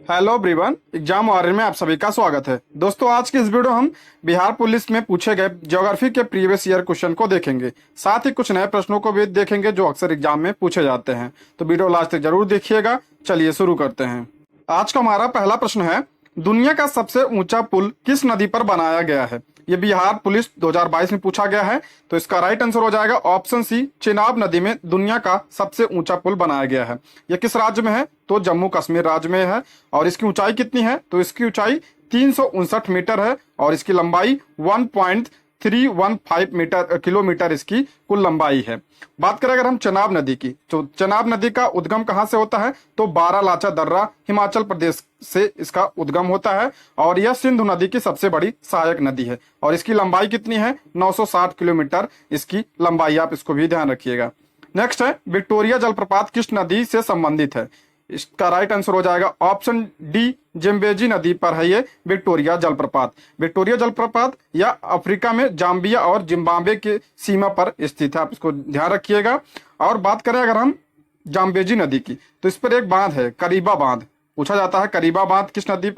Hello everyone, exam warrior में आप सभी का स्वागत है। दोस्तों, आज की इस वीडियो हम बिहार पुलिस में पूछे गए ज्योग्राफी के प्रीवियस ईयर क्वेश्चन को देखेंगे। साथ ही कुछ नए प्रश्नों को भी देखेंगे जो अक्सर एग्जाम में पूछे जाते हैं। तो वीडियो लास्ट तक जरूर देखिएगा। चलिए शुरू करते हैं। आज का हमारा पहला प्रश्न है, दुनिया का सबसे ऊंचा पुल किस नदी पर बनाया गया है? ये बिहार पुलिस 2022 में पूछा गया है। तो इसका राइट आंसर हो जाएगा ऑप्शन सी, चेनाब नदी में दुनिया का सबसे ऊंचा पुल बनाया गया है। यह किस राज्य में है? तो जम्मू कश्मीर राज्य में है। और इसकी ऊंचाई कितनी है? तो इसकी ऊंचाई 359 मीटर है और इसकी लंबाई 1.315 किलोमीटर इसकी कुल लंबाई है। बात करें अगर हम चेनाब नदी की, तो चेनाब नदी का उद्गम कहाँ से होता है? तो बारालाचा दर्रा हिमाचल प्रदेश से इसका उद्गम होता है और यह सिंधु नदी की सबसे बड़ी सहायक नदी है और इसकी लंबाई कितनी है? 960 किलोमीटर इसकी लंबाई। आप इसको भी ध्यान रखिएगा। नेक्स्ट है, विक्टोरिया जलप्रपात किस नदी से संबंधित है? इसका राइट आंसर हो जाएगा ऑप्शन डी, जिम्बेजी नदी पर है ये विक्टोरिया जलप्रपात। विक्टोरिया जलप्रपात या अफ्रीका में जाम्बिया और जिम्बाब्वे की सीमा पर स्थित है। आप इसको ध्यान रखिएगा। और बात करें अगर हम जाम्बेजी नदी की, तो इस पर एक बांध है, करीबा बांध। पूछा जाता है करीबा बांध किस नदी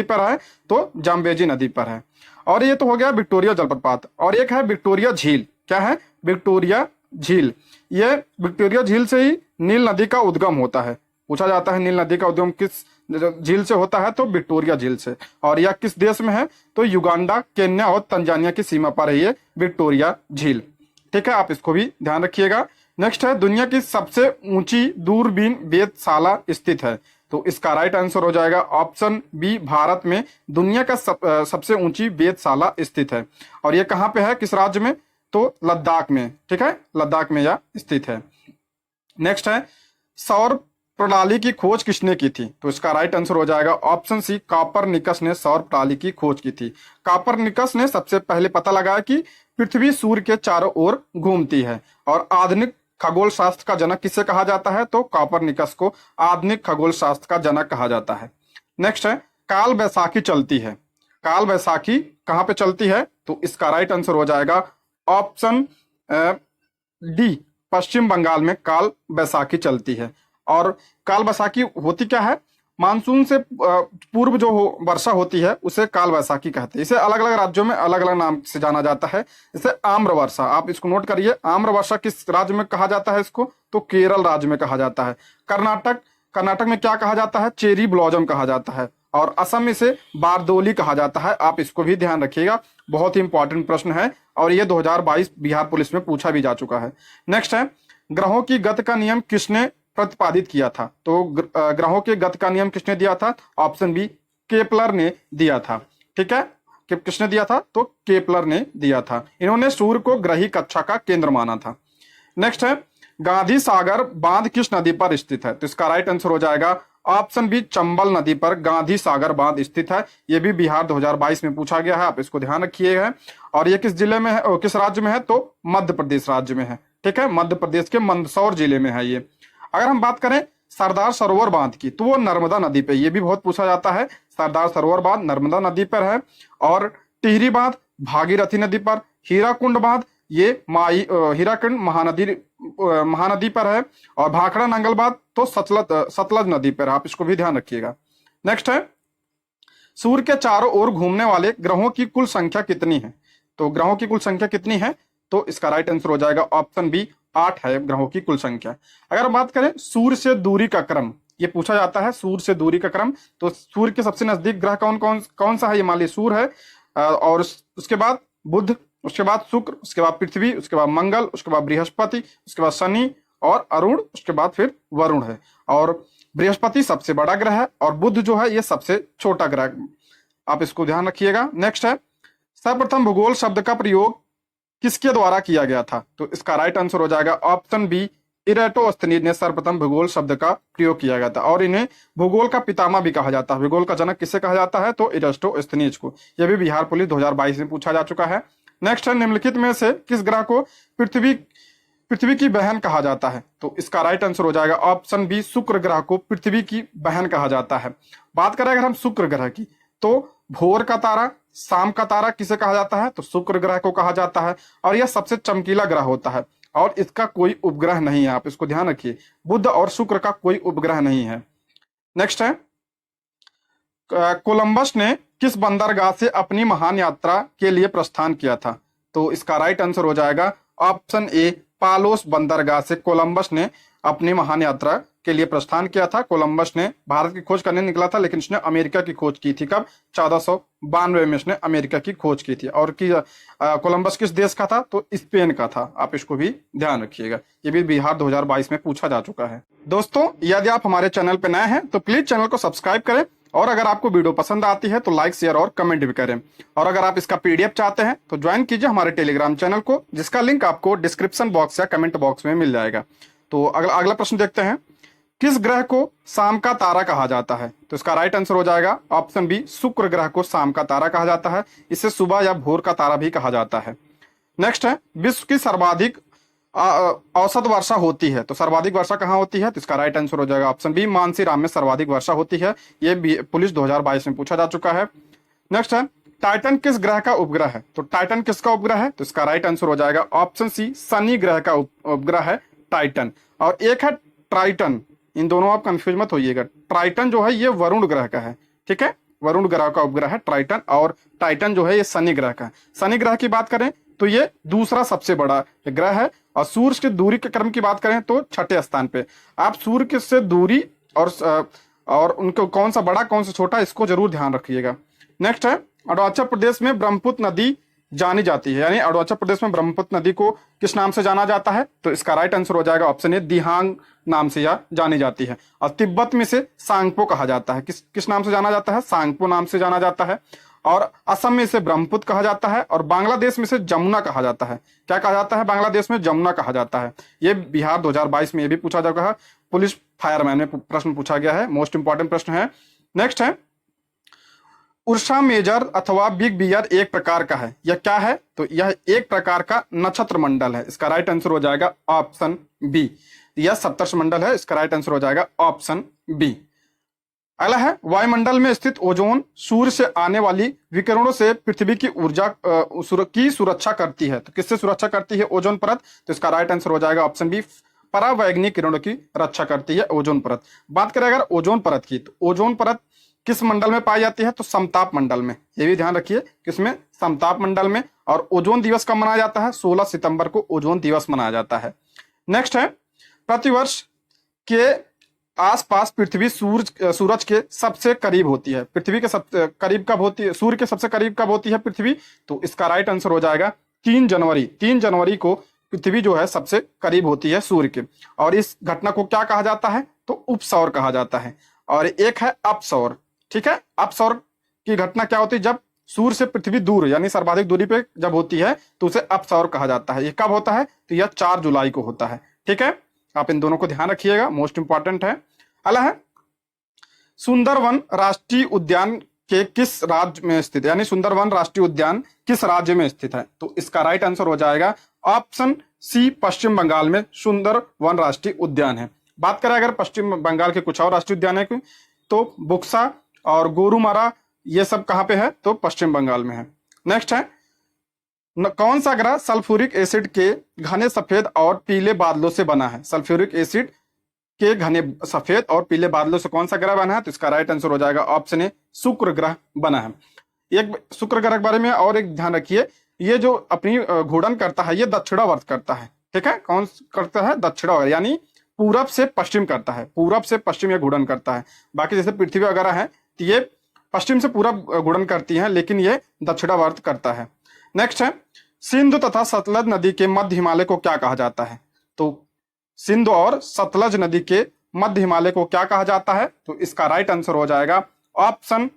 पर है? तो जाम्बेजी नदी पर है। और ये तो हो गया विक्टोरिया जलप्रपात। और एक है विक्टोरिया झील। क्या है? विक्टोरिया झील। ये विक्टोरिया झील से ही नील नदी का उद्गम होता है। पूछा जाता है नील नदी का उद्गम किस झील से होता है? तो विक्टोरिया झील से। और यह किस देश में है? तो युगांडा, केन्या और तंजानिया की सीमा पर है ये विक्टोरिया झील। ठीक है, आप इसको भी ध्यान रखिएगा। नेक्स्ट है, दुनिया की सबसे ऊंची दूरबीन वेधशाला स्थित है। तो इसका राइट आंसर हो जाएगा ऑप्शन बी, भारत में दुनिया का सबसे ऊंची वेधशाला स्थित है। और ये कहाँ पे है, किस राज्य में? तो लद्दाख में। ठीक है, लद्दाख में यह स्थित है। नेक्स्ट है, सौर प्रणाली की खोज किसने की थी? तो इसका राइट आंसर हो जाएगा ऑप्शन सी, कॉपरनिकस ने सौर प्रणाली की खोज की थी। कॉपरनिकस ने सबसे पहले पता लगाया कि पृथ्वी सूर्य के चारों ओर घूमती है। और आधुनिक खगोल शास्त्र का जनक किसे कहा जाता है? तो कॉपरनिकस को आधुनिक खगोल शास्त्र का जनक कहा जाता है। नेक्स्ट है, काल बैसाखी चलती है। काल बैसाखी कहाँ पे चलती है? तो इसका राइट आंसर हो जाएगा ऑप्शन डी, पश्चिम बंगाल में काल बैसाखी चलती है। और काल बैसाखी होती क्या है? मानसून से पूर्व जो वर्षा होती है उसे काल बैसाखी कहते हैं। इसे अलग अलग राज्यों में अलग अलग नाम से जाना जाता है। जैसे आम्र वर्षा, आप इसको नोट करिए। आम्र वर्षा किस राज्य में कहा जाता है इसको? तो केरल राज्य में कहा जाता है। कर्नाटक में क्या कहा जाता है? चेरी ब्लॉसम कहा जाता है। और असम में इसे बारदोली कहा जाता है। आप इसको भी ध्यान रखिएगा, बहुत ही इंपॉर्टेंट प्रश्न है और ये 2022 बिहार पुलिस में पूछा भी जा चुका है। नेक्स्ट है, ग्रहों की गति का नियम किसने प्रतिपादित किया था? तो ग्रहों के गति का नियम किसने दिया था? ऑप्शन बी, केपलर ने दिया था। ठीक है, किसने दिया था? तो केपलर ने दिया था। इन्होंने सूर्य को ग्रही कक्षा का केंद्र माना था। नेक्स्ट है, गांधी सागर बांध किस नदी पर स्थित है? तो इसका राइट आंसर हो जाएगा ऑप्शन बी, चंबल नदी पर गांधी सागर बांध स्थित है। यह भी बिहार 2022 में पूछा गया है। आप इसको ध्यान रखिएगा। और ये किस जिले में है, किस राज्य में है? तो मध्य प्रदेश राज्य में है। ठीक है, मध्य प्रदेश के मंदसौर जिले में है ये। अगर हम बात करें सरदार सरोवर बांध की, तो वो नर्मदा नदी पे, ये भी बहुत पूछा जाता है। सरदार सरोवर बांध नर्मदा नदी पर है। और टिहरी बांध भागीरथी नदी पर। हीराकुंड बांध ये हीराकुंड महानदी पर है। और भाखड़ा नंगल बांध तो सतलज नदी पर है। आप इसको भी ध्यान रखिएगा। नेक्स्ट है, सूर्य के चारों ओर घूमने वाले ग्रहों की कुल संख्या कितनी है? तो ग्रहों की कुल संख्या कितनी है? तो इसका राइट आंसर हो जाएगा ऑप्शन बी, 8 है ग्रहों की कुल संख्या। अगर हम बात करें सूर्य से दूरी का क्रम, ये पूछा जाता है सूर्य से दूरी का क्रम। तो सूर्य के सबसे नजदीक ग्रह कौन सा है? ये मान लीजिए सूर्य है। और उसके बाद बुध, उसके बाद शुक्र, उसके बाद पृथ्वी, उसके बाद मंगल, उसके बाद बृहस्पति, उसके बाद शनि और अरुण, उसके बाद फिर वरुण है। और बृहस्पति सबसे बड़ा ग्रह है और बुध जो है ये सबसे छोटा ग्रह। आप इसको ध्यान रखिएगा। नेक्स्ट है, सर्वप्रथम भूगोल शब्द का प्रयोग किसके द्वारा किया गया था? तो इसका राइट आंसर हो जाएगा ऑप्शन बी, इरेटोस्थनीज ने सर्वप्रथम भूगोल शब्द का प्रयोग किया गया था। और इन्हें भूगोल का पितामह भी कहा जाता है। भूगोल का जनक किसे कहा जाता है? तो इरेटोस्थनीज को। यह भी बिहार पुलिस 2022 में पूछा जा चुका है। नेक्स्ट है, निम्नलिखित में से किस ग्रह को पृथ्वी की बहन कहा जाता है? तो इसका राइट आंसर हो जाएगा ऑप्शन बी, शुक्र ग्रह को पृथ्वी की बहन कहा जाता है। बात करें अगर हम शुक्र ग्रह की, तो भोर का तारा, शाम का तारा किसे कहा जाता है? तो शुक्र ग्रह को कहा जाता है। और यह सबसे चमकीला ग्रह होता है और इसका कोई उपग्रह नहीं है। आप इसको ध्यान रखिए, बुध और शुक्र का कोई उपग्रह नहीं है। नेक्स्ट है, कोलंबस ने किस बंदरगाह से अपनी महान यात्रा के लिए प्रस्थान किया था? तो इसका राइट आंसर हो जाएगा ऑप्शन ए, पालोस बंदरगाह से कोलंबस ने अपनी महान यात्रा के लिए प्रस्थान किया था। कोलंबस ने भारत की खोज करने निकला था, लेकिन इसने अमेरिका की खोज की थी। कब? 1492 में इसने अमेरिका की खोज की थी। और कोलंबस किस देश का था? तो स्पेन का था। आप इसको भी ध्यान रखिएगा, ये भी बिहार 2022 में पूछा जा चुका है। दोस्तों, यदि आप हमारे चैनल पर नए हैं तो प्लीज चैनल को सब्सक्राइब करें, और अगर आपको वीडियो पसंद आती है तो लाइक, शेयर और कमेंट भी करें। और अगर आप इसका पीडीएफ चाहते हैं तो ज्वाइन कीजिए हमारे टेलीग्राम चैनल को, जिसका लिंक आपको डिस्क्रिप्शन बॉक्स या कमेंट बॉक्स में मिल जाएगा। तो अगला प्रश्न देखते हैं। किस ग्रह को शाम का तारा कहा जाता है? तो इसका राइट आंसर हो जाएगा ऑप्शन बी, शुक्र ग्रह को शाम का तारा कहा जाता है। इसे सुबह या भोर का तारा भी कहा जाता है। नेक्स्ट है, विश्व की सर्वाधिक औसत वर्षा होती है। तो सर्वाधिक वर्षा कहाँ होती है? तो इसका राइट आंसर हो जाएगा ऑप्शन बी, मानसीराम में सर्वाधिक वर्षा होती है। ये पुलिस 2022 में पूछा जा चुका है। नेक्स्ट है, टाइटन किस ग्रह का उपग्रह है? तो टाइटन किसका उपग्रह है? तो इसका राइट आंसर हो जाएगा ऑप्शन सी, शनि ग्रह का उपग्रह है टाइटन। और एक है ट्राइटन, इन दोनों आप कंफ्यूज मत होइएगा। ट्राइटन जो है ये वरुण ग्रह का है, ठीक है, वरुण ग्रह का उपग्रह है ट्राइटन, और टाइटन जो है ये शनि ग्रह का है। शनि ग्रह की बात करें तो ये दूसरा सबसे बड़ा ग्रह है। और सूर्य की दूरी के क्रम की बात करें तो छठे स्थान पे। आप सूर्य से दूरी और उनको कौन सा बड़ा कौन सा छोटा, इसको जरूर ध्यान रखिएगा। नेक्स्ट है, अरुणाचल प्रदेश में ब्रह्मपुत्र नदी जानी जाती है, यानी अरुणाचल प्रदेश में ब्रह्मपुत्र नदी को किस नाम से जाना जाता है? तो इसका राइट आंसर हो जाएगा ऑप्शन ए, दिहांग नाम से या जानी जाती है। और तिब्बत में से सांगपो कहा जाता है। किस नाम से जाना जाता है? सांगपो नाम से जाना जाता है। और असम में से ब्रह्मपुत्र कहा जाता है। और बांग्लादेश में से जमुना कहा जाता है। क्या कहा जाता है? बांग्लादेश में जमुना कहा जाता है। ये बिहार 2022 में ये भी पूछा जा चुका है, पुलिस फायरमैन में प्रश्न पूछा गया है, मोस्ट इंपॉर्टेंट प्रश्न है। नेक्स्ट है, उर्सा मेजर अथवा बिग बियर एक प्रकार का है, यह क्या है? तो यह एक प्रकार का नक्षत्र मंडल है। इसका राइट आंसर हो जाएगा ऑप्शन बी, यह सप्तर्षि मंडल है। इसका राइट आंसर हो जाएगा ऑप्शन बी। अगला है, वायुमंडल में स्थित ओजोन सूर्य से आने वाली विकिरणों से पृथ्वी की ऊर्जा की सुरक्षा करती है। तो किससे सुरक्षा करती है ओजोन परत? तो इसका राइट आंसर हो जाएगा ऑप्शन बी, परावैंगनिक किरणों की रक्षा करती है ओजोन परत। बात करें अगर ओजोन परत की, तो ओजोन परत किस मंडल में पाई जाती है? तो समताप मंडल में। ये भी ध्यान रखिए, किसमें? समताप मंडल में। और ओजोन दिवस कब मनाया जाता है? 16 सितंबर को ओजोन दिवस मनाया जाता है। नेक्स्ट है, प्रतिवर्ष के आसपास पृथ्वी सूरज के सबसे करीब होती है। पृथ्वी के सबसे करीब कब होती है? सूर्य के सबसे करीब कब होती है पृथ्वी? तो इसका राइट आंसर हो जाएगा 3 जनवरी। 3 जनवरी को पृथ्वी जो है सबसे करीब होती है सूर्य के। और इस घटना को क्या कहा जाता है? तो उपसौर कहा जाता है। और एक है अपसौर, ठीक है। अपसौर की घटना क्या होती है? जब सूर्य से पृथ्वी दूर, यानी सर्वाधिक दूरी पे जब होती है तो उसे अपसौर कहा जाता है। ये कब होता है? तो यह 4 जुलाई को होता है, ठीक है। आप इन दोनों को ध्यान रखिएगा, मोस्ट इंपॉर्टेंट है। अगला है, सुंदरवन राष्ट्रीय उद्यान के किस राज्य में स्थित है? यानी सुंदरवन राष्ट्रीय उद्यान किस राज्य में स्थित है? तो इसका राइट आंसर हो जाएगा ऑप्शन सी, पश्चिम बंगाल में सुंदरवन राष्ट्रीय उद्यान है। बात करें अगर पश्चिम बंगाल के कुछ और राष्ट्रीय उद्यान है तो बुक्सा और गोरुमारा, ये सब कहां पे है? तो पश्चिम बंगाल में है। नेक्स्ट है, कौन सा ग्रह सल्फ्यूरिक एसिड के घने सफेद और पीले बादलों से बना है? सल्फ्यूरिक एसिड के घने सफेद और पीले बादलों से कौन सा ग्रह बना है? तो इसका राइट आंसर हो जाएगा ऑप्शन ए, शुक्र ग्रह बना है। एक शुक्र ग्रह के बारे में और एक ध्यान रखिए, ये जो अपनी घूर्णन करता है ये दक्षिणावर्त करता है, ठीक है। कौन करता है? दक्षिणावर्त, यानी पूरब से पश्चिम करता है। पूरब से पश्चिम ये घूर्णन करता है। बाकी जैसे पृथ्वी वगैरह है तो ये पश्चिम से पूरब घूर्णन करती है, लेकिन ये दक्षिणावर्त करता है। नेक्स्ट है, सिंधु तथा सतलज नदी के मध्य हिमालय को क्या कहा जाता है? तो सिंधु और सतलज नदी के मध्य हिमालय को क्या कहा जाता है? तो इसका राइट आंसर हो जाएगा ऑप्शन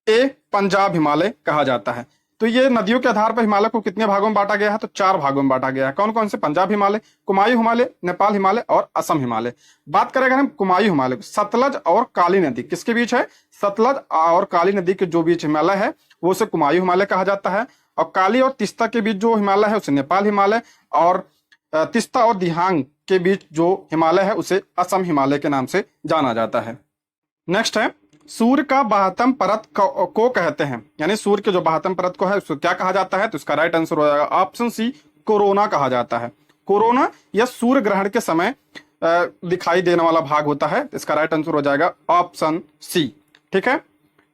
ए, पंजाब हिमालय कहा जाता है। तो ये नदियों के आधार पर हिमालय को कितने भागों में बांटा गया है? तो 4 भागों में बांटा गया है। कौन कौन से? पंजाब हिमालय, कुमायूं हिमालय, नेपाल हिमालय और असम हिमालय। बात करें अगर हम कुमायूं हिमालय, सतलज और काली नदी किसके बीच है? सतलज और काली नदी के जो बीच हिमालय है वो उसे कुमायूं हिमालय कहा जाता है। और काली और तिस्ता के बीच जो हिमालय है उसे नेपाल हिमालय, और तिस्ता और दिहांग के बीच जो हिमालय है उसे असम हिमालय के नाम से जाना जाता है। नेक्स्ट है, सूर्य का बाह्यतम परत को कहते हैं, यानी सूर्य के जो बाह्यतम परत को है उसको क्या कहा जाता है? तो इसका राइट आंसर हो जाएगा ऑप्शन सी, कोरोना कहा जाता है। कोरोना यह सूर्य ग्रहण के समय दिखाई देने वाला भाग होता है। इसका राइट आंसर हो जाएगा ऑप्शन सी। ठीक है,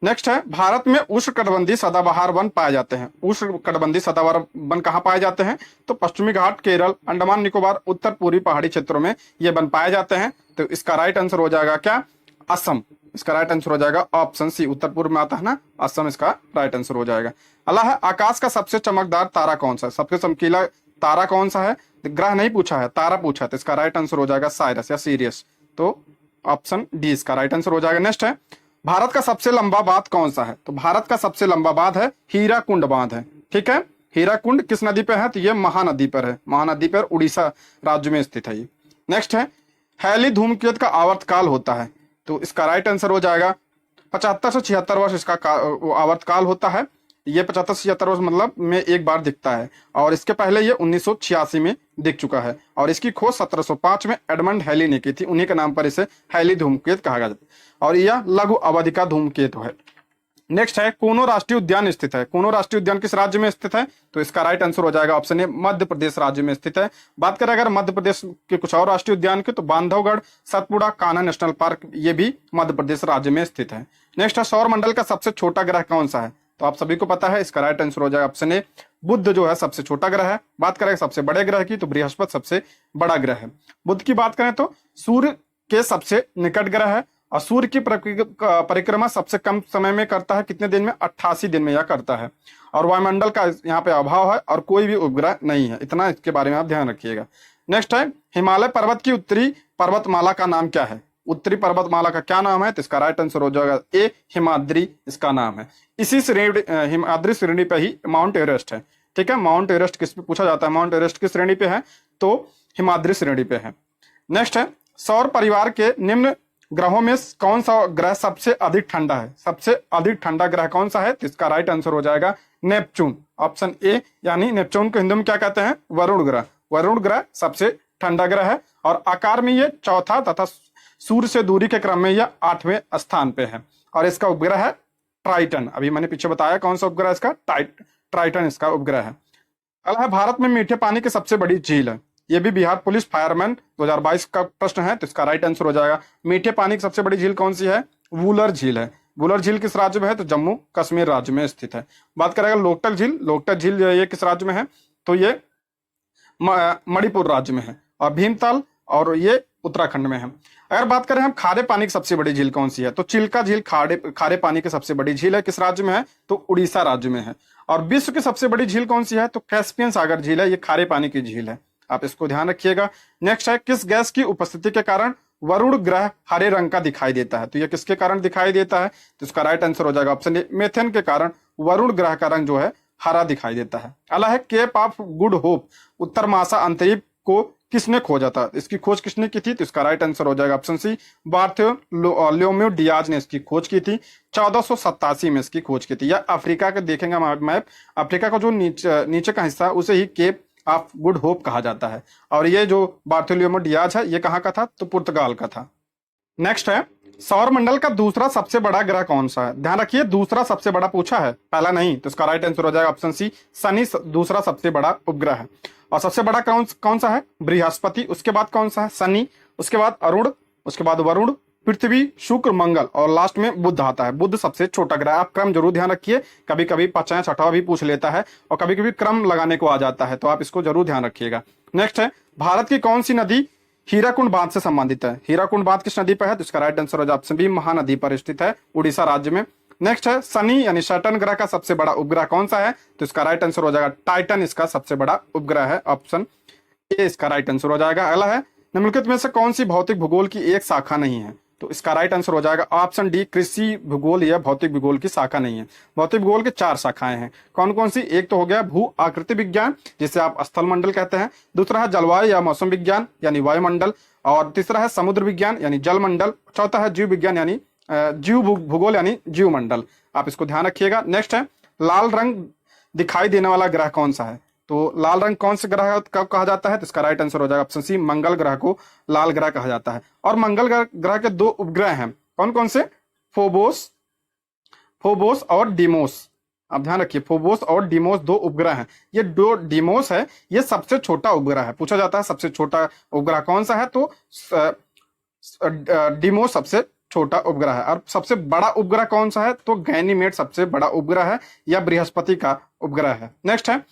नेक्स्ट है, भारत में उष्णकटिबंधीय सदाबहार वन पाए जाते हैं। उष्णकटिबंधीय सदाबहार वन कहाँ पाए जाते हैं? तो पश्चिमी घाट, केरल, अंडमान निकोबार, उत्तर पूर्वी पहाड़ी क्षेत्रों में ये वन पाए जाते हैं। तो इसका राइट आंसर हो जाएगा क्या? असम। इसका राइट आंसर हो जाएगा ऑप्शन सी, उत्तर पूर्व में आता है ना, असम इसका राइट आंसर हो जाएगा। अगला है, आकाश का सबसे चमकदार तारा कौन सा है? सबसे चमकीला तारा कौन सा है? ग्रह नहीं पूछा है, तारा पूछा है। तो इसका राइट आंसर हो जाएगा साइरस या सीरियस। तो ऑप्शन डी इसका राइट आंसर हो जाएगा। नेक्स्ट है, भारत का सबसे लंबा बांध कौन सा है? तो भारत का सबसे लंबा बांध है हीराकुंड बांध है। ठीक है, हीराकुंड किस नदी पर है? तो ये महानदी पर है, महानदी पर उड़ीसा राज्य में स्थित है ये। नेक्स्ट है, हैली धूमकेतु का आवर्तकाल होता है। तो इसका राइट आंसर हो जाएगा 75 से 76 वर्ष इसका आवर्तकाल होता है। ये 75 से 76 वर्ष मतलब में एक बार दिखता है, और इसके पहले ये 1986 में दिख चुका है, और इसकी खोज 1705 में एडमंड हैली ने की थी। उन्हीं के नाम पर इसे हैली धूमकेतु कहा जाता है, और यह लघु अवधि का धूमकेतु है। नेक्स्ट है, कोनो राष्ट्रीय उद्यान स्थित है। कोनो राष्ट्रीय उद्यान किस राज्य में स्थित है? तो इसका राइट आंसर हो जाएगा ऑप्शन ए, मध्य प्रदेश राज्य में स्थित है। बात करें अगर मध्य प्रदेश के कुछ और राष्ट्रीय उद्यान की, तो बांधवगढ़, सतपुड़ा, कान्हा नेशनल पार्क, ये भी मध्य प्रदेश राज्य में स्थित है। नेक्स्ट है, सौर मंडल का सबसे छोटा ग्रह कौन सा है? तो आप सभी को पता है, इसका राइट आंसर हो जाएगा ऑप्शन ए, बुध जो है सबसे छोटा ग्रह है। बात करें सबसे बड़े ग्रह की, तो बृहस्पति सबसे बड़ा ग्रह है। बुध की बात करें तो सूर्य के सबसे निकट ग्रह है, और सूर्य की परिक्रमा सबसे कम समय में करता है। कितने दिन में? 88 दिन में यह करता है। और वायुमंडल का यहाँ पे अभाव है, और कोई भी उपग्रह नहीं है। इतना इसके बारे में आप ध्यान रखिएगा। नेक्स्ट है, हिमालय पर्वत की उत्तरी पर्वतमाला का नाम क्या है? उत्तरी पर्वतमाला का क्या नाम है? तो इसका राइट आंसर हो जाएगा ए, हिमाद्री इसका नाम है। इसी श्रेणी, हिमाद्री श्रेणी पे ही माउंट एवरेस्ट है। ठीक है, माउंट एवरेस्ट किस पे पूछा जाता है? माउंट एवरेस्ट किस श्रेणी पे है? तो हिमाद्री श्रेणी पे है। नेक्स्ट है, सौर परिवार के निम्न ग्रहों में कौन सा ग्रह सबसे अधिक ठंडा है? सबसे अधिक ठंडा ग्रह कौन सा है? तो इसका राइट आंसर हो जाएगा नेपच्यून, ऑप्शन ए, यानी नेपच्यून को हिंदी में क्या कहते हैं? वरुण ग्रह। वरुण ग्रह सबसे ठंडा ग्रह है, और आकार में ये चौथा तथा सूर्य से दूरी के क्रम में यह 8वें स्थान पे है। और इसका उपग्रह है ट्राइटन। अभी मैंने पीछे बताया कौन सा उपग्रह इसका, ट्राइटन इसका उपग्रह है। अगला है, भारत में मीठे पानी की सबसे बड़ी झील है। ये भी बिहार पुलिस फायरमैन 2022 का प्रश्न है। तो इसका राइट आंसर हो जाएगा, मीठे पानी की सबसे बड़ी झील कौन सी है? वुलर झील है। वुलर झील किस राज्य में है? तो जम्मू कश्मीर राज्य में स्थित है। बात करेगा लोकटक झील, लोकटक झील ये किस राज्य में है? तो ये मणिपुर राज्य में है। और भीमताल, और ये उत्तराखंड में है। अगर बात करें हम खारे पानी की सबसे बड़ी झील कौन सी है? तो चिल्का झील खारे पानी की सबसे बड़ी झील है। किस राज्य में है? तो उड़ीसा राज्य में है। और विश्व की सबसे बड़ी झील कौन सी है? तो कैस्पियन सागर झील है, ये खारे पानी की झील है। आप इसको ध्यान रखिएगा। नेक्स्ट है, किस गैस की उपस्थिति के कारण वरुण ग्रह हरे रंग का दिखाई देता है? तो यह किसके कारण दिखाई देता है? तो इसका राइट आंसर हो जाएगा ऑप्शन ए, मेथेन के कारण वरुण ग्रह का रंग जो है हरा दिखाई देता है। अगला है, केप ऑफ गुड होप उत्तर मासा अंतरिक्ष को किसने खोजा था? इसकी खोज किसने की थी? तो इसका राइट आंसर हो जाएगा ऑप्शन सी, बार्थोलोम्यू डियाज ने इसकी खोज की थी। 1487 में इसकी खोज की थी। या अफ्रीका का देखेंगे मैप, अफ्रीका का जो नीचे का हिस्सा उसे he kept of good hope कहा जाता है। और ये जो बार्थोलोम्यू डियाज है, ये कहाँ का था? तो पुर्तगाल का था। नेक्स्ट है, सौर मंडल का दूसरा सबसे बड़ा ग्रह कौन सा है? ध्यान रखिए, दूसरा सबसे बड़ा पूछा है, पहला नहीं। तो इसका राइट आंसर हो जाएगा ऑप्शन सी, शनि दूसरा सबसे बड़ा उपग्रह है। और सबसे बड़ा कौन सा है? बृहस्पति। उसके बाद कौन सा है? शनि। उसके बाद अरुण, उसके बाद वरुण, पृथ्वी, शुक्र, मंगल, और लास्ट में बुध आता है। बुध सबसे छोटा ग्रह। आप क्रम जरूर ध्यान रखिए, कभी कभी 5वां 6वां भी पूछ लेता है, और कभी कभी क्रम लगाने को आ जाता है, तो आप इसको जरूर ध्यान रखिएगा। नेक्स्ट है, भारत की कौन सी नदी हीराकुंड बांध से संबंधित है? हीराकुंड बांध किस नदी पर है? तो इसका राइट आंसर हो जाएगा ऑप्शन बी, महानदी पर स्थित है, उड़ीसा राज्य में। नेक्स्ट है, शनि यानी सैटर्न ग्रह का सबसे बड़ा उपग्रह कौन सा है? तो इसका राइट आंसर हो जाएगा टाइटन, इसका सबसे बड़ा उपग्रह है, ऑप्शन ए इसका राइट आंसर हो जाएगा। अगला है, निम्नलिखित में से कौन सी भौतिक भूगोल की एक शाखा नहीं है? तो इसका राइट आंसर हो जाएगा ऑप्शन डी, कृषि भूगोल या भौतिक भूगोल की शाखा नहीं है। भौतिक भूगोल के 4 शाखाएं हैं। कौन कौन सी? एक तो हो गया भू आकृति विज्ञान, जिसे आप स्थल मंडल कहते हैं। दूसरा है जलवायु या मौसम विज्ञान यानी वायुमंडल, और तीसरा है समुद्र विज्ञान यानी जल मंडल। चौथा है जीव विज्ञान यानी जीव भूगोल यानी जीव मंडल। आप इसको ध्यान रखिएगा। नेक्स्ट है, लाल रंग दिखाई देने वाला ग्रह कौन सा है? तो लाल रंग कौन से ग्रह कब कहा जाता है? तो इसका राइट आंसर हो जाएगा ऑप्शन सी, मंगल ग्रह को लाल ग्रह कहा जाता है। और मंगल ग्रह के 2 उपग्रह हैं। कौन कौन से? फोबोस और डीमोस। आप ध्यान रखिए, फोबोस और डीमोस दो उपग्रह हैं। ये दो, डीमोस है ये सबसे छोटा उपग्रह है। पूछा जाता है सबसे छोटा उपग्रह कौन सा है, तो डीमोस सबसे छोटा उपग्रह है। और सबसे बड़ा उपग्रह कौन सा है, तो गैनीमेड सबसे बड़ा उपग्रह है, या बृहस्पति का उपग्रह है। नेक्स्ट है,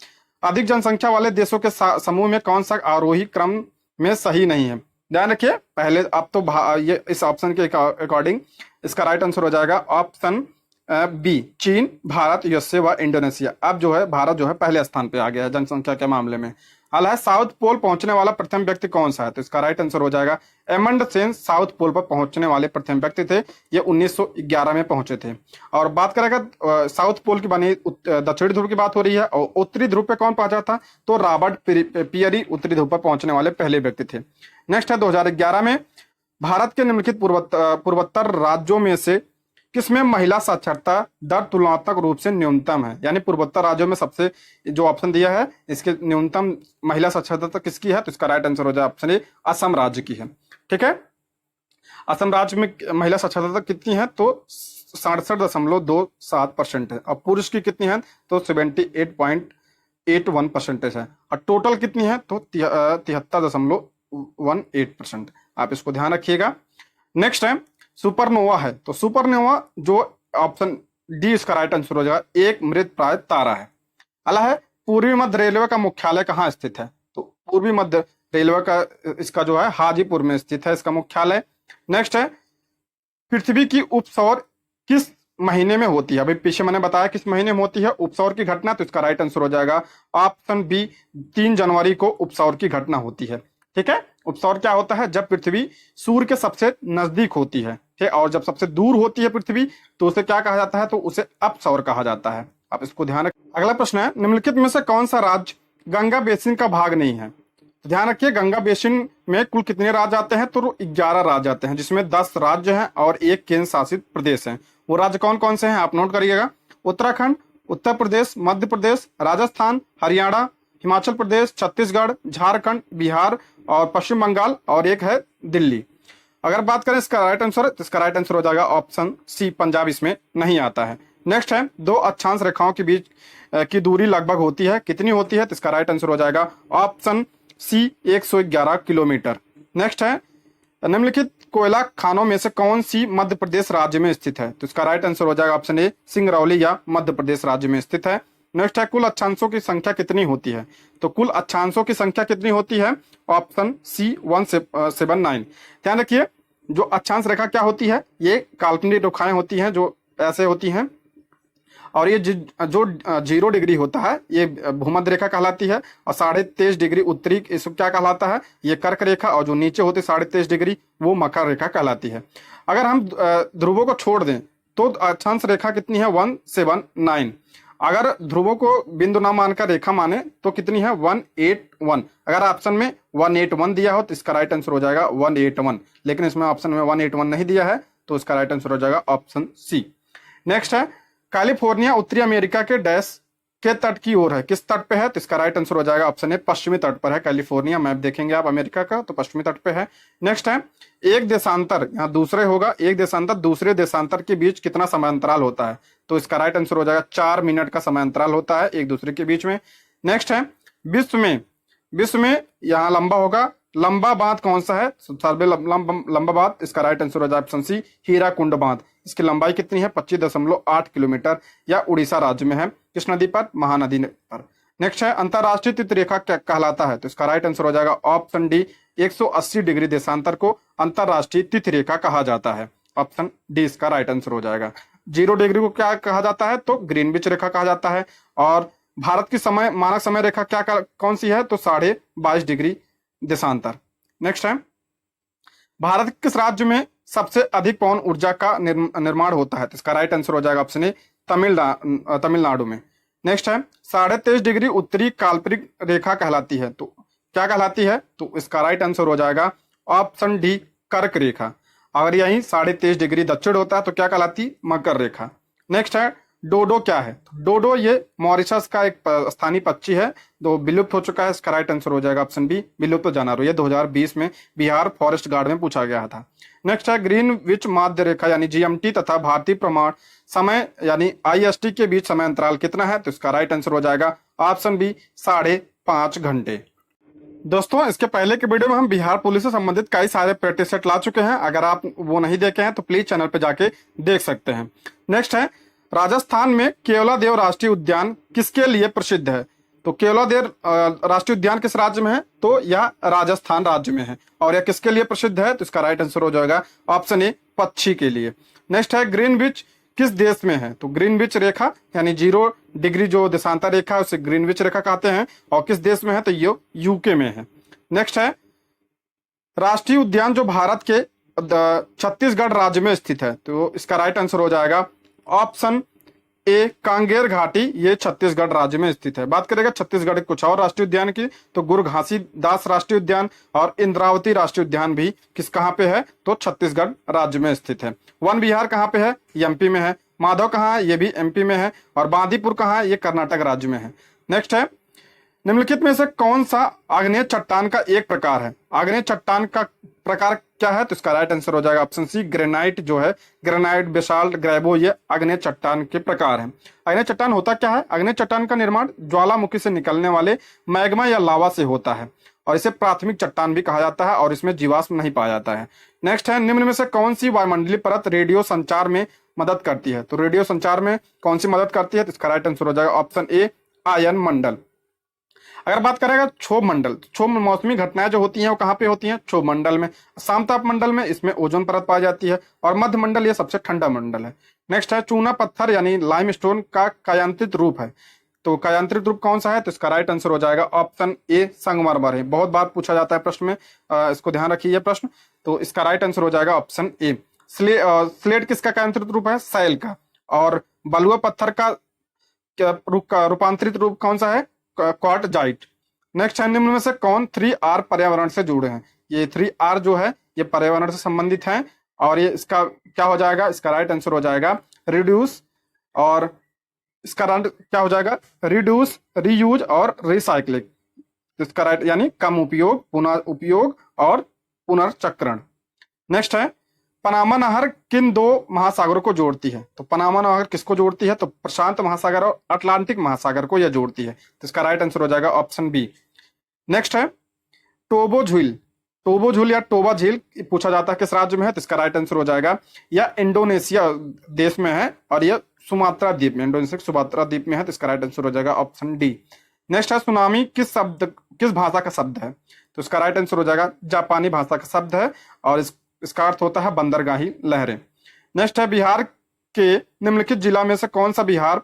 अधिक जनसंख्या वाले देशों के समूह में कौन सा आरोही क्रम में सही नहीं है। ध्यान रखिए, पहले अब तो ये इस ऑप्शन के अकॉर्डिंग इसका राइट आंसर हो जाएगा ऑप्शन बी, चीन, भारत, यूएसए व इंडोनेशिया। अब जो है भारत जो है पहले स्थान पे आ गया है जनसंख्या के मामले में। हालांकि साउथ पोल पहुंचने वाला प्रथम व्यक्ति कौन सा है, तो इसका राइट आंसर हो जाएगा एमंड सेन साउथ पोल पर पहुंचने वाले प्रथम व्यक्ति थे। ये 1911 में पहुंचे थे। और बात करेगा साउथ पोल की बनी दक्षिणी ध्रुव की बात हो रही है, और उत्तरी ध्रुव पे कौन पहुंचा था, तो रॉबर्ट पियरी उत्तरी ध्रुव पर पहुंचने वाले पहले व्यक्ति थे। नेक्स्ट है, 2011 में भारत के निम्नलिखित पूर्वोत्तर राज्यों में से किसमें महिला साक्षरता दर तुलनात्मक रूप से न्यूनतम है। यानी पूर्वोत्तर राज्यों में सबसे जो ऑप्शन दिया है इसके न्यूनतम महिला साक्षरता किसकी है, तो इसका राइट आंसर हो जाए ऑप्शन ए, असम राज्य की है। ठीक है, असम राज्य में महिला साक्षरता कितनी है, तो 67.27% है। और पुरुष की कितनी है, तो 78.81% है। और टोटल कितनी है, तो 73.18%। आप इसको ध्यान रखिएगा। नेक्स्ट है, सुपरनोवा है, तो सुपरनोवा जो ऑप्शन डी इसका राइट आंसर हो जाएगा, एक मृत प्राय तारा है। अला है, पूर्वी मध्य रेलवे का मुख्यालय कहाँ स्थित है, तो पूर्वी मध्य रेलवे का इसका जो है हाजीपुर में स्थित है इसका मुख्यालय। नेक्स्ट है, पृथ्वी की उपसौर किस महीने में होती है। अभी पीछे मैंने बताया किस महीने में होती है उपसौर की घटना, तो इसका राइट आंसर हो जाएगा ऑप्शन बी, 3 जनवरी को उपसौर की घटना होती है। ठीक है, उपसौर क्या होता है, जब पृथ्वी सूर्य के सबसे नजदीक होती है, ठीक, और जब सबसे दूर होती है पृथ्वी तो उसे क्या कहा जाता है, तो उसे अपसौर कहा जाता है। आप इसको ध्यान रखिए। अगला प्रश्न है, निम्नलिखित में से कौन सा राज्य गंगा बेसिन का भाग नहीं है। तो ध्यान रखिए, गंगा बेसिन में कुल कितने राज्य आते हैं, तो 11 राज्य आते हैं, जिसमें 10 राज्य हैं और 1 केंद्र शासित प्रदेश है। वो राज्य कौन कौन से हैं आप नोट करिएगा, उत्तराखंड, उत्तर प्रदेश, मध्य प्रदेश, राजस्थान, हरियाणा, हिमाचल प्रदेश, छत्तीसगढ़, झारखंड, बिहार और पश्चिम बंगाल, और एक है दिल्ली। अगर बात करें इसका राइट आंसर, तो इसका राइट आंसर हो जाएगा ऑप्शन सी, पंजाब इसमें नहीं आता है। नेक्स्ट है, 2 अक्षांश रेखाओं के बीच की दूरी लगभग होती है, कितनी होती है, तो इसका राइट आंसर हो जाएगा ऑप्शन सी, 111 किलोमीटर। नेक्स्ट है, निम्नलिखित कोयला खानों में से कौन सी मध्य प्रदेश राज्य में स्थित है, तो इसका राइट आंसर हो जाएगा ऑप्शन ए, सिंगरौली या मध्य प्रदेश राज्य में स्थित है। नेक्स्ट है, कुल अक्षांशों की संख्या कितनी होती है, तो कुल अक्षांशों की संख्या कितनी होती है, ऑप्शन सी, 179। ध्यान रखिए, जो अक्षांश रेखा क्या होती है, ये काल्पनिक रेखाएं होती हैं जो ऐसे होती हैं, और ये जो 0 डिग्री होता है ये भूमध्य रेखा कहलाती है, और 23.5 डिग्री उत्तरी इसको क्या कहलाता है, ये कर्क रेखा, और जो नीचे होती है 23.5 डिग्री वो मकर रेखा कहलाती है। अगर हम ध्रुवों को छोड़ दें तो अक्षांश रेखा कितनी है, 179। अगर ध्रुवों को बिंदु ना मानकर रेखा माने तो कितनी है, 181। अगर ऑप्शन में 181 दिया हो तो इसका राइट आंसर हो जाएगा 181, लेकिन इसमें ऑप्शन में 181 नहीं दिया है तो इसका राइट आंसर हो जाएगा ऑप्शन सी। नेक्स्ट है, कैलिफोर्निया उत्तरी अमेरिका के डैश के तट की ओर है, किस तट पे है, तो इसका राइट आंसर हो जाएगा ऑप्शन ए, पश्चिमी तट पर है। कैलिफोर्निया मैप देखेंगे आप अमेरिका का तो पश्चिमी तट पे है। नेक्स्ट है, एक देशांतर, यहाँ दूसरे होगा, एक देशांतर दूसरे देशांतर के बीच कितना समय अंतराल होता है, तो इसका राइट आंसर हो जाएगा 4 मिनट का समय अंतराल होता है एक दूसरे के बीच में। नेक्स्ट है, विश्व में यहाँ लंबा होगा, लंबा बांध कौन सा है, सर्वे लंबा बांध, इसका राइट आंसर हो जाएगा ऑप्शन सी, हीराकुंड बांध। इसकी लंबाई कितनी है, 25.8 किलोमीटर, या उड़ीसा राज्य में है, किस नदी पर, महानदी पर। नेक्स्ट है, अंतरराष्ट्रीय तिथरेखा क्या कहलाता है, तो इसका राइट आंसर हो जाएगा ऑप्शन डी, 180 डिग्री देशांतर को अंतरराष्ट्रीय तिथरेखा कहा जाता है। ऑप्शन डी इसका राइट आंसर हो जाएगा। 0 डिग्री को क्या कहा जाता है, तो ग्रीनविच रेखा कहा जाता है। और भारत की मानक समय रेखा क्या कौन सी है, तो 22.5 डिग्री देशांतर। नेक्स्ट है, भारत किस राज्य में सबसे अधिक पवन ऊर्जा का निर्माण होता है, तो इसका राइट आंसर हो जाएगा ऑप्शन ए, तमिलनाडु में। नेक्स्ट है, 23.5 डिग्री उत्तरी काल्पनिक रेखा कहलाती है, तो क्या कहलाती है, तो इसका राइट आंसर हो जाएगा ऑप्शन डी, कर्क रेखा। अगर यही 23.5 डिग्री दक्षिण होता है तो क्या कहलाती, मकर रेखा। नेक्स्ट है, डोडो क्या है? तो डोडो ये मॉरिशस का एक स्थानीय पक्षी है, तो विलुप्त हो चुका है। इसका राइट आंसर हो जाएगा ऑप्शन बी, विलुप्त जानवर। ये 2020 में बिहार फॉरेस्ट गार्ड में पूछा गया था। नेक्स्ट है ग्रीनविच माध्य रेखा यानी जीएमटी तथा भारतीय प्रमाण समय यानी आईएसटी के बीच समय अंतराल कितना है? तो इसका राइट आंसर हो जाएगा ऑप्शन बी, 5.5 घंटे। दोस्तों, इसके पहले के वीडियो में हम बिहार पुलिस से संबंधित कई सारे प्रैक्टिस सेट ला चुके हैं। अगर आप वो नहीं देखे हैं तो प्लीज चैनल पे जाके देख सकते हैं। नेक्स्ट है राजस्थान में केवलादेव राष्ट्रीय उद्यान किसके लिए प्रसिद्ध है? तो केवलादेव राष्ट्रीय उद्यान किस राज्य में है? तो यह राजस्थान राज्य में है। और यह किसके लिए प्रसिद्ध है? तो इसका राइट आंसर हो जाएगा ऑप्शन ए, पक्षी के लिए। नेक्स्ट है ग्रीनविच किस देश में है? तो ग्रीनविच रेखा यानी 0 डिग्री जो देशांतर रेखा है उसे ग्रीनविच रेखा कहते हैं। और किस देश में है? तो ये यूके में है। नेक्स्ट है राष्ट्रीय उद्यान जो भारत के छत्तीसगढ़ राज्य में स्थित है, तो इसका राइट आंसर हो जाएगा ऑप्शन ए, कांगेर घाटी। ये छत्तीसगढ़ राज्य में स्थित है। बात करेगा छत्तीसगढ़ के कुछ और राष्ट्रीय उद्यान की, तो गुरु घासीदास राष्ट्रीय उद्यान और इंद्रावती राष्ट्रीय उद्यान भी कहाँ पे है? तो छत्तीसगढ़ राज्य में स्थित है। वन विहार कहाँ पे है? एमपी में है। माधव कहाँ है? ये भी एमपी में है। और बांदीपुर कहाँ है? ये कर्नाटक राज्य में है। नेक्स्ट है निम्नलिखित में से कौन सा आग्नेय चट्टान का एक प्रकार है? आग्नेय चट्टान का प्रकार क्या है? तो इसका राइट आंसर हो जाएगा ऑप्शन सी, ग्रेनाइट जो है, ग्रेनाइट, बेसाल्ट, ग्रेबो, ये आग्नेय चट्टान के प्रकार हैं। आग्नेय चट्टान होता क्या है? आग्नेय चट्टान का निर्माण ज्वालामुखी से निकलने वाले मैग्मा या लावा से होता है और इसे प्राथमिक चट्टान भी कहा जाता है और इसमें जीवाश्म नहीं पाया जाता है। नेक्स्ट है निम्न में से कौन सी वायुमंडलीय परत रेडियो संचार में मदद करती है? तो रेडियो संचार में कौन सी मदद करती है? तो इसका राइट आंसर हो जाएगा ऑप्शन ए, आयन मंडल। अगर बात करेगा क्षोभ मंडल, तो क्षोभ मौसमी घटनाएं जो होती हैं वो कहाँ पे होती हैं? क्षोभ मंडल में। सामताप मंडल में इसमें ओजोन परत पाई जाती है। और मध्य मंडल ये सबसे ठंडा मंडल है। नेक्स्ट है चूना पत्थर यानी लाइमस्टोन का कायांत्रित रूप है, तो कायांत्रित रूप कौन सा है? तो इसका राइट आंसर हो जाएगा ऑप्शन ए, संगमरमर है। बहुत बार पूछा जाता है प्रश्न में, इसको ध्यान रखिए ये प्रश्न। तो इसका राइट आंसर हो जाएगा ऑप्शन ए। स्लेट किसका कायांत्रित रूप है? सैल का। और बलुआ पत्थर का रूपांतरित रूप कौन सा है? क्वार्टजाइट। नेक्स्ट है निम्न में से कौन 3R पर्यावरण से जुड़े हैं? ये 3R जो है ये पर्यावरण से संबंधित है। और ये इसका क्या हो जाएगा? इसका राइट आंसर हो जाएगा रिड्यूस, और इसका क्या हो जाएगा? रिड्यूस, रीयूज और रिसाइक्लिंग। इसका राइट यानी कम उपयोग, पुनः उपयोग और पुनर्चक्रण। नेक्स्ट है पनामा नहर किन 2 महासागरों को जोड़ती है? तो पनामा नहर किसको जोड़ती है? तो प्रशांत महासागर और अटलांटिक महासागर को यह जोड़ती है। तो इसका राइट आंसर हो जाएगा ऑप्शन बी। नेक्स्ट है टोबो झील। टोबो झील या टोबा झील पूछा जाता है किस राज्य में है? तो इसका राइट आंसर हो जाएगा यह इंडोनेशिया देश में है और यह सुमात्रा द्वीप में, इंडोनेशिया सुमात्रा द्वीप में है। तो इसका राइट आंसर हो जाएगा ऑप्शन डी। नेक्स्ट है सुनामी किस भाषा का शब्द है? तो इसका राइट आंसर हो जाएगा जापानी भाषा का शब्द है और इसका अर्थ होता है बंदरगाही लहरें। नेक्स्ट है बिहार के निम्नलिखित जिला में से कौन सा बिहार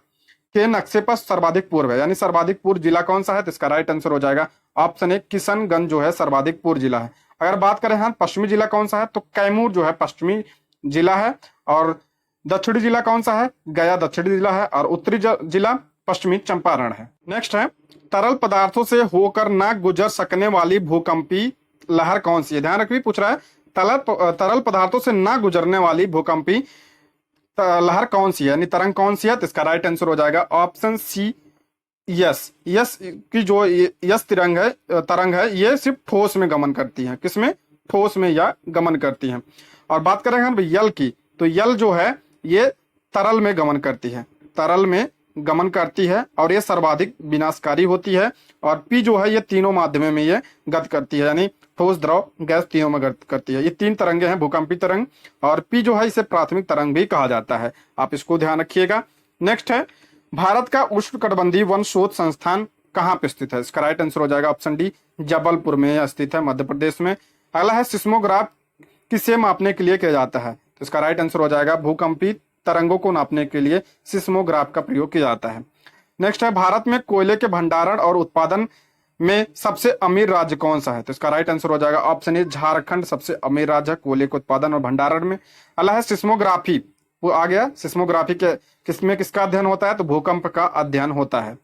के नक्शे पर सर्वाधिक पूर्व है? यानी सर्वाधिक पूर्व जिला कौन सा है? तो इसका राइट आंसर हो जाएगा ऑप्शन ए, किशनगंज जो है सर्वाधिक पूर्व जिला है। अगर बात करें हाँ पश्चिमी जिला कौन सा है? तो कैमूर जो है पश्चिमी जिला है। और दक्षिणी जिला कौन सा है? गया दक्षिणी जिला है। और उत्तरी जिला पश्चिमी चंपारण है। नेक्स्ट है तरल पदार्थों से होकर न गुजर सकने वाली भूकंपी लहर कौन सी है? ध्यान रखिए, पूछ रहा है तरल पदार्थों से न गुजरने वाली भूकंपी लहर कौन सी है, यानी तरंग कौन सी है? तो इसका राइट आंसर हो जाएगा ऑप्शन सी, यस। यस की जो यस तरंग है ये सिर्फ ठोस में गमन करती है। किसमें? ठोस में या गमन करती है। और बात करें हम यल की, तो यल जो है ये तरल में गमन करती है, तरल में गमन करती है और ये सर्वाधिक विनाशकारी होती है। और पी जो है ये तीनों माध्यमों में ये गति करती है, यानी ठोस, द्रव, गैस तीनों में गति करती है। ये 3 तरंगे हैं भूकंपी तरंग। और पी जो है इसे प्राथमिक तरंग भी कहा जाता है, आप इसको ध्यान रखिएगा। नेक्स्ट है भारत का उष्णकटिबंधीय वन शोध संस्थान कहाँ पे स्थित है? इसका राइट आंसर हो जाएगा ऑप्शन डी, जबलपुर में स्थित है, मध्य प्रदेश में। अगला है सिस्मोग्राफ किसे मापने के लिए किया जाता है? तो इसका राइट आंसर हो जाएगा भूकंपी तरंगों को नापने के लिए सिस्मोग्राफ का प्रयोग किया जाता है। नेक्स्ट है भारत में कोयले के भंडारण और उत्पादन में सबसे अमीर राज्य कौन सा है? तो इसका राइट आंसर हो जाएगा ऑप्शन ए, झारखंड सबसे अमीर राज्य है कोयले के उत्पादन और भंडारण में। अगला है सिस्मोग्राफी, वो आ गया सिस्मोग्राफी के किसका अध्ययन होता है? तो भूकंप का अध्ययन होता है।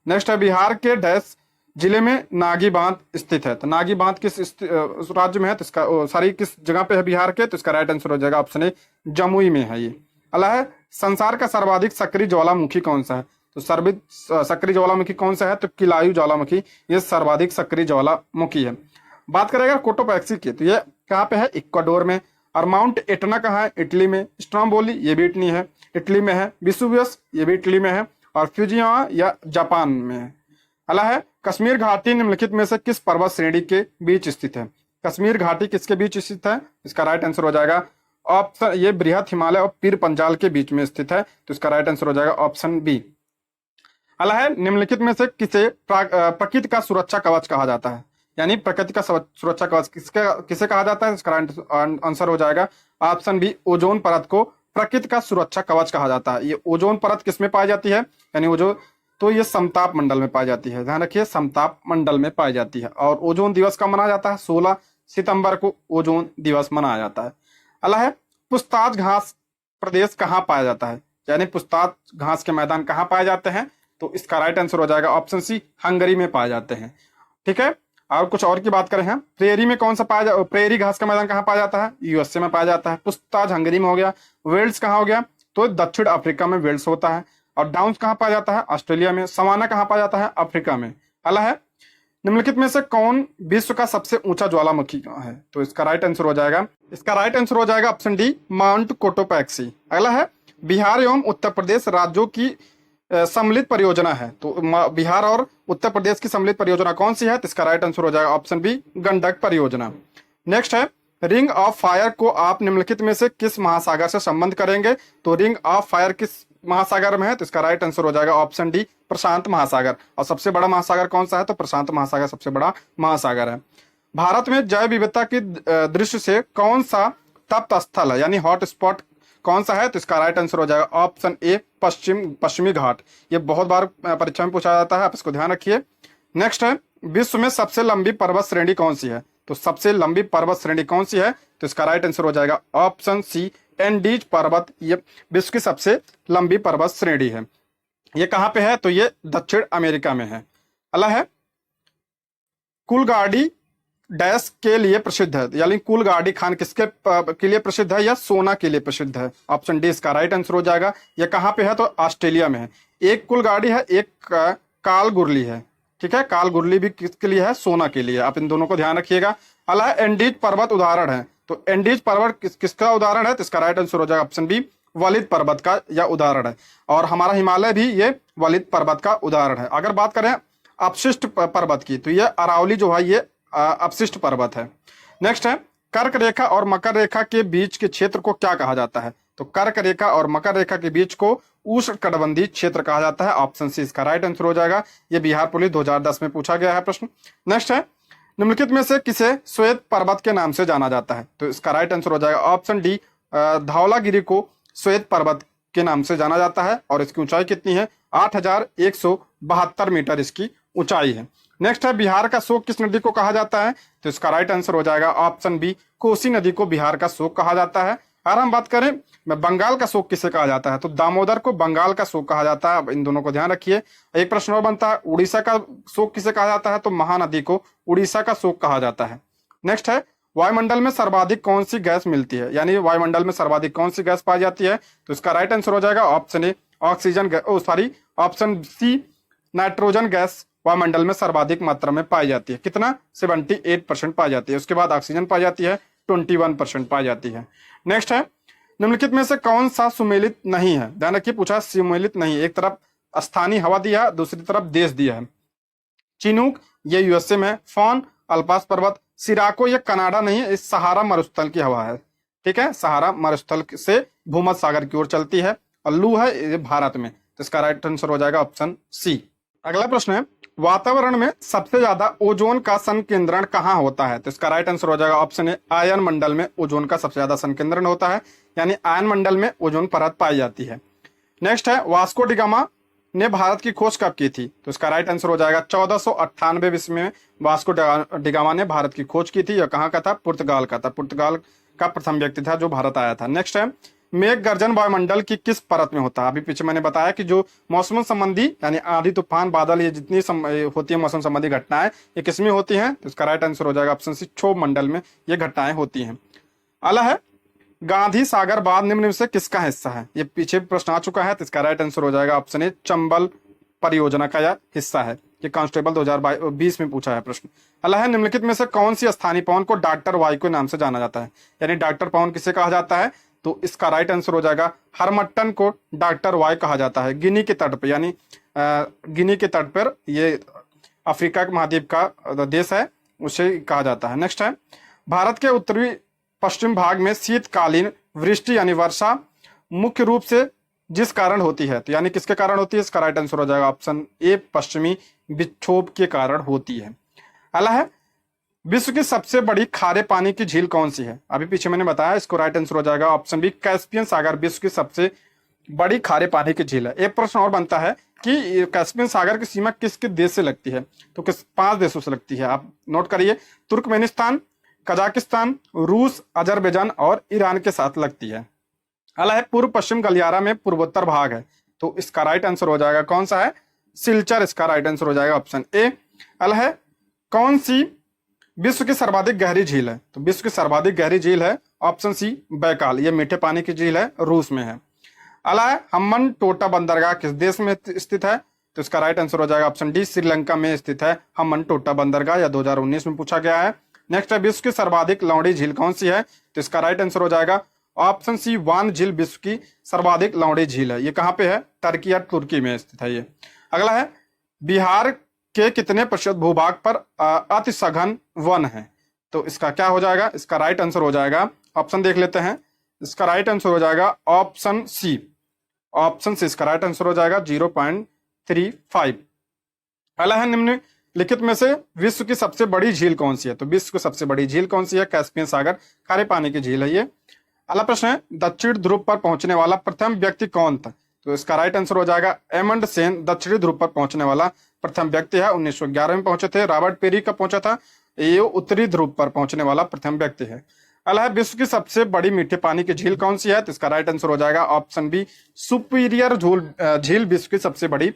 नेक्स्ट है बिहार के डैश जिले में नागी बांध स्थित है? तो नागी बांध किस राज्य में है? तो इसका किस जगह पे है बिहार के? तो इसका राइट आंसर हो जाएगा ऑप्शन ए, जमुई में है ये। अगला है संसार का सर्वाधिक सक्रिय ज्वालामुखी कौन सा है? तो सर्वाधिक सक्रिय ज्वालामुखी कौन सा है? तो किलायू ज्वालामुखी ये सर्वाधिक सक्रिय ज्वालामुखी है। बात करेगा कोटोपैक्सी की, तो ये कहाँ पे है? इक्वाडोर में। और माउंट एटना कहाँ है? इटली में। स्ट्रोम्बोली ये भी इटली है, इटली में है। विसुवियस ये भी इटली में है। और फ्यूजियामा या जापान में है। अगला है कश्मीर घाटी निम्नलिखित में से किस पर्वत श्रेणी के बीच स्थित है? कश्मीर घाटी किसके बीच स्थित है? इसका राइट आंसर हो जाएगा ऑप्शन ये बृहद हिमालय और पीर पंजाल के बीच में स्थित है, तो इसका राइट आंसर हो जाएगा ऑप्शन बी। अगला है निम्नलिखित में से किसे प्रकृति का सुरक्षा कवच कहा जाता है? यानी प्रकृति का सुरक्षा कवच किसे कहा जाता है? इसका राइट आंसर हो जाएगा ऑप्शन बी, ओजोन परत को प्रकृति का सुरक्षा कवच कहा जाता है। ये ओजोन परत किसमें पाई जाती है? यानी ओजोन, तो ये समताप मंडल में पाई जाती है। ध्यान रखिए, समताप मंडल में पाई जाती है। और ओजोन दिवस कब मनाया जाता है? 16 सितंबर को ओजोन दिवस मनाया जाता है। अगला है पुस्ताज घास प्रदेश कहाँ पाया जाता है? यानी पुस्ताज घास के मैदान कहाँ पाए जाते हैं? तो इसका राइट आंसर हो जाएगा ऑप्शन सी, हंगरी में पाए जाते हैं। ठीक है, और कुछ और की बात करें हैं, प्रेरी में कौन सा प्रेरी घास का मैदान कहाँ पाया जाता है? यूएसए में पाया जाता है। पुस्ताज हंगरी में हो गया। वेल्स कहाँ हो गया? तो दक्षिण अफ्रीका में वेल्स होता है। और डाउन्स कहाँ पाया जाता है? ऑस्ट्रेलिया में। सवाना कहाँ पाया जाता है? अफ्रीका में। अगला है निम्नलिखित में से कौन विश्व का सबसे ऊंचा ज्वालामुखी है? तो इसका राइट आंसर हो जाएगा ऑप्शन डी, माउंट कोटोपैक्सी। अगला है बिहार एवं उत्तर प्रदेश राज्यों की सम्मिलित परियोजना है, तो बिहार और उत्तर प्रदेश की सम्मिलित परियोजना कौन सी है? तो इसका राइट आंसर हो जाएगा ऑप्शन बी, गंडक परियोजना। नेक्स्ट है रिंग ऑफ फायर को आप निम्नलिखित में से किस महासागर से संबंध करेंगे? तो रिंग ऑफ फायर किस महासागर में है? तो इसका राइट आंसर हो जाएगा ऑप्शन डी, प्रशांत महासागर। और सबसे बड़ा महासागर कौन सा है? तो प्रशांत महासागर सबसे बड़ा महासागर है। भारत में जैव विविधता की दृष्टि से कौन सा तप्त स्थल है, यानी हॉट स्पॉट कौन सा है? तो इसका राइट आंसर हो जाएगा ऑप्शन ए, पश्चिमी घाट। ये बहुत बार परीक्षा में पूछा जाता है, आप इसको ध्यान रखिए। नेक्स्ट है विश्व में सबसे लंबी पर्वत श्रेणी कौन सी है? तो सबसे लंबी पर्वत श्रेणी कौन सी है? तो इसका राइट आंसर हो जाएगा ऑप्शन सी, एंडीज पर्वत। ये विश्व की सबसे लंबी पर्वत श्रेणी है। ये कहाँ पे है? तो ये दक्षिण अमेरिका में है। अगला है कुलगाड़ी डैश के लिए प्रसिद्ध है, यानी कुलगाड़ी खान किसके के लिए प्रसिद्ध है या सोना के लिए प्रसिद्ध है? ऑप्शन डी इसका राइट आंसर हो जाएगा। यह कहाँ पे है? तो ऑस्ट्रेलिया में है। एक कुलगाड़ी है, एक कालगुरली है। ठीक है, कालगुरली भी किसके लिए है? सोना के लिए। आप इन दोनों को ध्यान रखिएगा। अगला है एंडीज पर्वत उदाहरण है, तो एंडीज पर्वत किसका उदाहरण है? तो इसका राइट आंसर हो जाएगा ऑप्शन बी, वलिद पर्वत का यह उदाहरण है। और हमारा हिमालय भी ये वलिद पर्वत का उदाहरण है। अगर बात करें अपशिष्ट पर्वत की, तो ये अरावली जो है ये अपशिष्ट पर्वत है। नेक्स्ट है कर्क रेखा और मकर रेखा के बीच के क्षेत्र को क्या कहा जाता है? तो कर्क रेखा और मकर रेखा के बीच को उष्णकटिबंधीय क्षेत्र कहा जाता है। ऑप्शन सी इसका राइट आंसर हो जाएगा। ये बिहार पुलिस 2010 में पूछा गया है प्रश्न। नेक्स्ट है निम्नलिखित में से किसे श्वेत पर्वत के नाम से जाना जाता है? तो इसका राइट आंसर हो जाएगा ऑप्शन डी, धौलागिरी को श्वेत पर्वत के नाम से जाना जाता है। और इसकी ऊंचाई कितनी है? 8,172 मीटर इसकी ऊंचाई है। नेक्स्ट है बिहार का शोक किस नदी को कहा जाता है? तो इसका राइट आंसर हो जाएगा ऑप्शन बी, कोसी नदी को बिहार का शोक कहा जाता है। अगर हम बात करें बंगाल का शोक किसे कहा जाता है? तो दामोदर को बंगाल का शोक कहा जाता है। अब इन दोनों को ध्यान रखिए। एक प्रश्न और बनता है, उड़ीसा का शोक किसे कहा जाता है? तो महानदी को उड़ीसा का शोक कहा जाता है। नेक्स्ट है वायुमंडल में सर्वाधिक कौन सी गैस मिलती है, यानी वायुमंडल में सर्वाधिक कौन सी गैस पाई जाती है? तो इसका राइट आंसर हो जाएगा option A, oxygen option C, nitrogen gas वायुमंडल में सर्वाधिक मात्रा में पाई जाती है। कितना? 78% पाई जाती है। उसके बाद ऑक्सीजन पाई जाती है 21% पाई जाती है। नेक्स्ट है निम्नलिखित में से कौन सा सुमेलित नहीं है? ध्यान रखिए, पूछा सुमेलित नहीं। एक तरफ स्थानीय हवा दिया, दूसरी तरफ देश दिया है। चिनूक ये यूएसए में, फॉन अल्पास पर्वत, सिराको ये कनाडा नहीं है, इस सहारा मरुस्थल की हवा है। ठीक है, सहारा मरुस्थल से भूमध्य सागर की ओर चलती है। और लू है ये भारत में, तो इसका राइट आंसर हो जाएगा ऑप्शन सी। अगला प्रश्न है वातावरण में सबसे ज्यादा ओजोन का संकेंद्रण कहाँ होता है? तो इसका राइट आंसर हो जाएगा ऑप्शन ए, आयन मंडल में ओजोन का सबसे ज्यादा संकेंद्रण होता है, यानी आयन मंडल में ओजोन परत पाई जाती है। नेक्स्ट है वास्को डिगामा ने भारत की खोज कब की थी? तो इसका राइट आंसर हो जाएगा 1498 ईस्वी में वास्को डिगामा ने भारत की खोज की थी। यह कहाँ का था? पुर्तगाल का था। पुर्तगाल का प्रथम व्यक्ति था जो भारत आया था। नेक्स्ट है मेघ गर्जन वायुमंडल की किस परत में होता है? अभी पीछे मैंने बताया कि जो मौसम संबंधी यानी आंधी तूफान बादल ये जितनी होती है मौसम संबंधी घटनाएं ये किसमें होती हैं? तो इसका राइट आंसर हो जाएगा ऑप्शन सी, क्षोभ मंडल में ये घटनाएं होती हैं। अगला है गांधी सागर बांध निम्न में से किसका हिस्सा है? ये पीछे भी प्रश्न आ चुका है, तो इसका राइट आंसर हो जाएगा ऑप्शन ए, चंबल परियोजना का यह हिस्सा है। ये कांस्टेबल 2020 में पूछा है प्रश्न। अगला है, निम्नलिखित में से कौन सी स्थानीय पवन को डॉक्टर वाई के नाम से जाना जाता है? यानी डॉक्टर पवन किसे कहा जाता है? तो इसका राइट आंसर हो जाएगा हरमट्टन को डॉक्टर वाई कहा जाता है। गिनी के तट पर, यानी गिनी के तट पर, ये अफ्रीका महाद्वीप का देश है, उसे कहा जाता है। नेक्स्ट है, भारत के उत्तरी पश्चिम भाग में शीतकालीन वृष्टि यानी वर्षा मुख्य रूप से जिस कारण होती है, तो यानी किसके कारण होती है? इसका राइट आंसर हो जाएगा ऑप्शन ए, पश्चिमी विक्षोभ के कारण होती है। अगला है, विश्व की सबसे बड़ी खारे पानी की झील कौन सी है? अभी पीछे मैंने बताया, इसको राइट आंसर हो जाएगा ऑप्शन बी, कैस्पियन सागर विश्व की सबसे बड़ी खारे पानी की झील है। एक प्रश्न और बनता है कि कैस्पियन सागर की सीमा किस किस देश से लगती है? तो किस 5 देशों से लगती है, आप नोट करिए। तुर्कमेनिस्तान, कजाकिस्तान, रूस, अजरबैजान और ईरान के साथ लगती है। अगला है, पूर्व पश्चिम गलियारा में पूर्वोत्तर भाग है, तो इसका राइट आंसर हो जाएगा कौन सा है? सिलचर, इसका राइट आंसर हो जाएगा ऑप्शन ए। अगला है, कौन सी विश्व की सर्वाधिक गहरी झील है? तो विश्व की सर्वाधिक गहरी झील है ऑप्शन सी, बैकाल, ये मीठे पानी की झील है, रूस में है। अगला है, हम्बन टोटा बंदरगाह किस देश में स्थित है? तो इसका राइट आंसर हो जाएगा ऑप्शन डी, श्रीलंका में स्थित है हम्बन टोटा बंदरगाह, या 2019 में पूछा गया है। नेक्स्ट है, विश्व की सर्वाधिक लौड़ी झील कौन सी है? तो इसका राइट आंसर हो जाएगा ऑप्शन सी, वान झील विश्व की सर्वाधिक लौड़ी झील है। ये कहाँ पे है? टर्की या तुर्की में स्थित है ये। अगला है, बिहार के कितने प्रतिशत भूभाग पर अति सघन वन है? तो इसका क्या हो जाएगा? इसका राइट आंसर हो जाएगा, ऑप्शन देख लेते हैं, इसका राइट आंसर हो जाएगा ऑप्शन सी, ऑप्शन सी इसका राइट आंसर हो जाएगा 0.35। अगला है, निम्नलिखित में से विश्व की सबसे बड़ी झील कौन सी है? तो विश्व की सबसे बड़ी झील कौन सी है? कैस्पियन सागर खारे पानी की झील है ये। अगला प्रश्न है, दक्षिण ध्रुव पर पहुंचने वाला प्रथम व्यक्ति कौन था? तो इसका राइट आंसर हो जाएगा एमंड सेन, दक्षिणी ध्रुव पर पहुंचने वाला प्रथम व्यक्ति है। 1911 में पहुंचे थे। रॉबर्ट पेरी कब पहुंचा था? ये उत्तरी ध्रुव पर पहुंचने वाला प्रथम व्यक्ति है। अगला है, विश्व की सबसे बड़ी मीठे पानी की झील कौन सी है? तो इसका राइट आंसर हो जाएगा ऑप्शन बी, सुपीरियर झील विश्व की सबसे बड़ी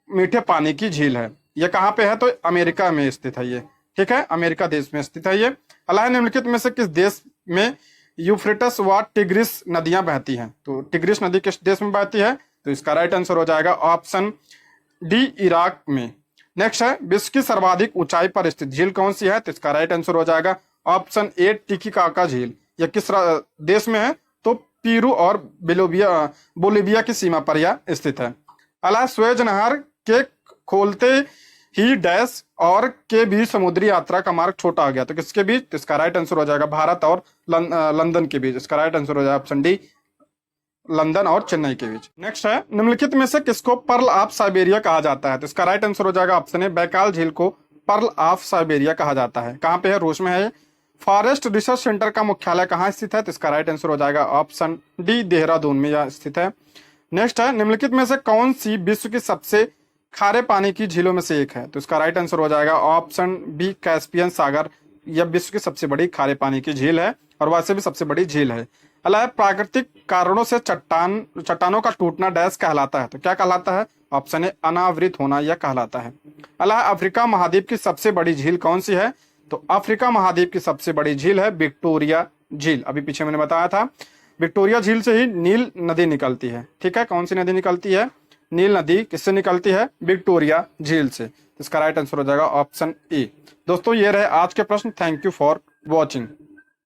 मीठे पानी की झील है। ये कहाँ पे है? तो अमेरिका में स्थित है ये, ठीक है, अमेरिका देश में स्थित है ये। अगला है, निम्नलिखित में से किस देश में यूफ्रेटस व टिग्रिस नदियां बहती हैं? तो टिग्रिस नदी किस देश में बहती है? तो इसका राइट आंसर हो जाएगा ऑप्शन डी, इराक में। नेक्स्ट है, विश्व की सर्वाधिक ऊंचाई पर स्थित झील कौन सी है? तो इसका राइट आंसर हो जाएगा ऑप्शन ए, टिटिकाका झील। यह किस देश में है? तो पीरू और बोलिविया की सीमा पर यह स्थित है। अगला, स्वेज नहर के खोलते ही डैश और के बीच समुद्री यात्रा का मार्ग छोटा हो गया, तो किसके बीच? तो इसका राइट आंसर हो जाएगा भारत और लंदन के बीच। इसका राइट आंसर हो जाएगा ऑप्शन डी, लंदन और चेन्नई के बीच। नेक्स्ट है, निम्नलिखित में से किसको पर्ल ऑफ साइबेरिया कहा जाता है? तो इसका राइट आंसर हो जाएगा ऑप्शन ए, बैकाल झील को पर्ल ऑफ साइबेरिया कहा जाता है। कहाँ पे है? रूस में है। फॉरेस्ट रिसर्च सेंटर का मुख्यालय कहाँ स्थित है? तो इसका राइट आंसर हो जाएगा ऑप्शन डी, देहरादून में यह स्थित है। नेक्स्ट है, निम्नलिखित में से कौन सी विश्व की सबसे खारे पानी की झीलों में से एक है? तो इसका राइट आंसर हो जाएगा ऑप्शन बी, कैस्पियन सागर। यह विश्व की सबसे बड़ी खारे पानी की झील है और वैसे भी सबसे बड़ी झील है। अगला है, प्राकृतिक कारणों से चट्टानों का टूटना डैश कहलाता है? तो क्या कहलाता है? ऑप्शन ए, अनावृत होना यह कहलाता है। अगला है, अफ्रीका महाद्वीप की सबसे बड़ी झील कौन सी है? तो अफ्रीका महाद्वीप की सबसे बड़ी झील है विक्टोरिया झील। अभी पीछे मैंने बताया था, विक्टोरिया झील से ही नील नदी निकलती है, ठीक है। कौन सी नदी निकलती है? नील नदी किससे निकलती है? विक्टोरिया झील से। इसका राइट आंसर हो जाएगा ऑप्शन ए। दोस्तों, ये रहे आज के प्रश्न। Thank you for watching.